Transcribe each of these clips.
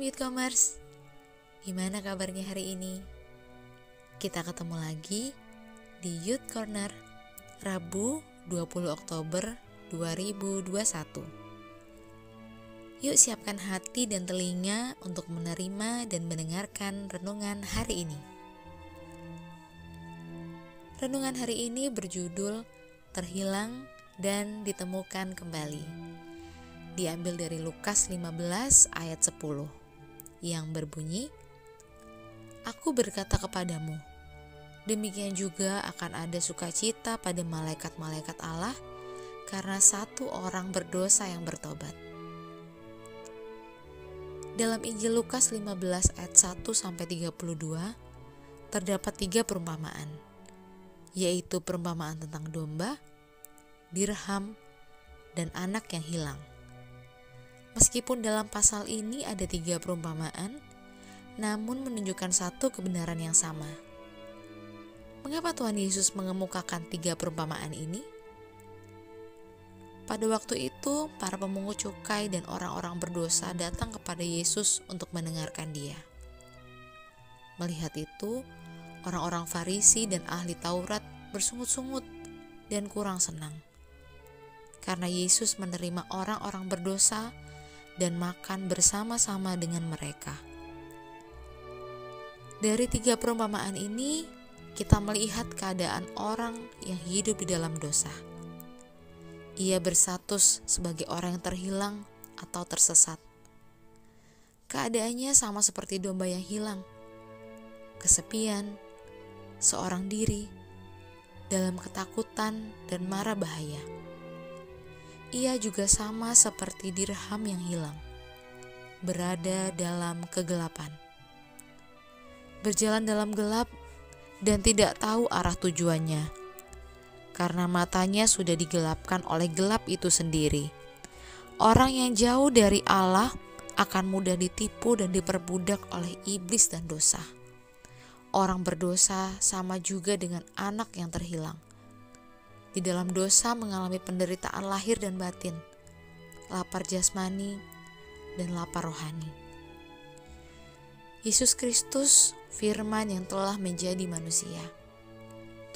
Youthcomers, gimana kabarnya hari ini? Kita ketemu lagi di Youth Corner, Rabu 20 Oktober 2021. Yuk siapkan hati dan telinga untuk menerima dan mendengarkan renungan hari ini. Renungan hari ini berjudul Terhilang dan Ditemukan Kembali. Diambil dari Lukas 15 ayat 10 yang berbunyi, "Aku berkata kepadamu, demikian juga akan ada sukacita pada malaikat-malaikat Allah karena satu orang berdosa yang bertobat." Dalam Injil Lukas 15 ayat 1-32 terdapat 3 perumpamaan, yaitu perumpamaan tentang domba, dirham, dan anak yang hilang. Meskipun dalam pasal ini ada 3 perumpamaan, namun menunjukkan satu kebenaran yang sama. Mengapa Tuhan Yesus mengemukakan 3 perumpamaan ini? Pada waktu itu, para pemungut cukai dan orang-orang berdosa datang kepada Yesus untuk mendengarkan Dia. Melihat itu, orang-orang Farisi dan ahli Taurat bersungut-sungut dan kurang senang, karena Yesus menerima orang-orang berdosa dan makan bersama-sama dengan mereka. Dari 3 perumpamaan ini, kita melihat keadaan orang yang hidup di dalam dosa. Ia berstatus sebagai orang yang terhilang atau tersesat. Keadaannya sama seperti domba yang hilang, kesepian, seorang diri, dalam ketakutan dan mara bahaya. Ia juga sama seperti dirham yang hilang, berada dalam kegelapan, berjalan dalam gelap dan tidak tahu arah tujuannya, karena matanya sudah digelapkan oleh gelap itu sendiri. Orang yang jauh dari Allah akan mudah ditipu dan diperbudak oleh iblis dan dosa. Orang berdosa sama juga dengan anak yang terhilang. Di dalam dosa mengalami penderitaan lahir dan batin, lapar jasmani, dan lapar rohani. Yesus Kristus, firman yang telah menjadi manusia,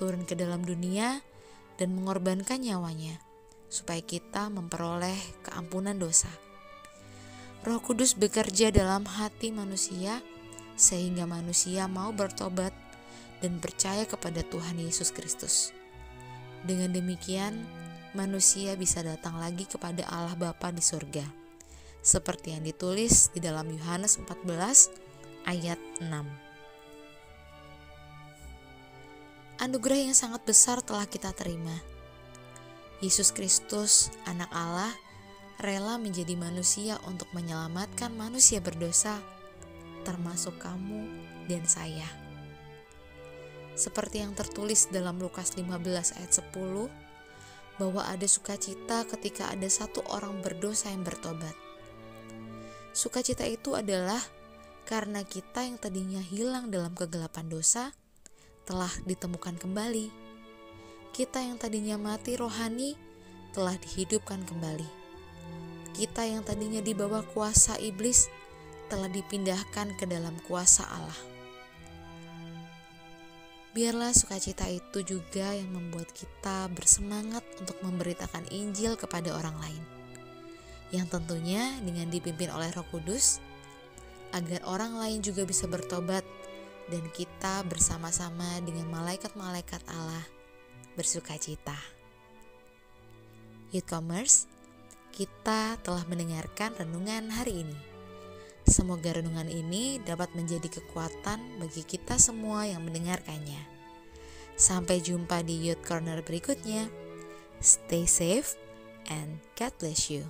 turun ke dalam dunia dan mengorbankan nyawanya, supaya kita memperoleh keampunan dosa. Roh Kudus bekerja dalam hati manusia, sehingga manusia mau bertobat dan percaya kepada Tuhan Yesus Kristus. Dengan demikian, manusia bisa datang lagi kepada Allah Bapa di surga, seperti yang ditulis di dalam Yohanes 14 ayat 6. Anugerah yang sangat besar telah kita terima. Yesus Kristus, Anak Allah, rela menjadi manusia untuk menyelamatkan manusia berdosa, termasuk kamu dan saya. Seperti yang tertulis dalam Lukas 15 ayat 10, bahwa ada sukacita ketika ada satu orang berdosa yang bertobat. Sukacita itu adalah karena kita yang tadinya hilang dalam kegelapan dosa, telah ditemukan kembali. Kita yang tadinya mati rohani, telah dihidupkan kembali. Kita yang tadinya di bawah kuasa iblis, telah dipindahkan ke dalam kuasa Allah. Biarlah sukacita itu juga yang membuat kita bersemangat untuk memberitakan Injil kepada orang lain, yang tentunya dengan dipimpin oleh Roh Kudus, agar orang lain juga bisa bertobat dan kita bersama-sama dengan malaikat-malaikat Allah bersukacita. Youthcomers, kita telah mendengarkan renungan hari ini. Semoga renungan ini dapat menjadi kekuatan bagi kita semua yang mendengarkannya. Sampai jumpa di Youth Corner berikutnya. Stay safe and God bless you.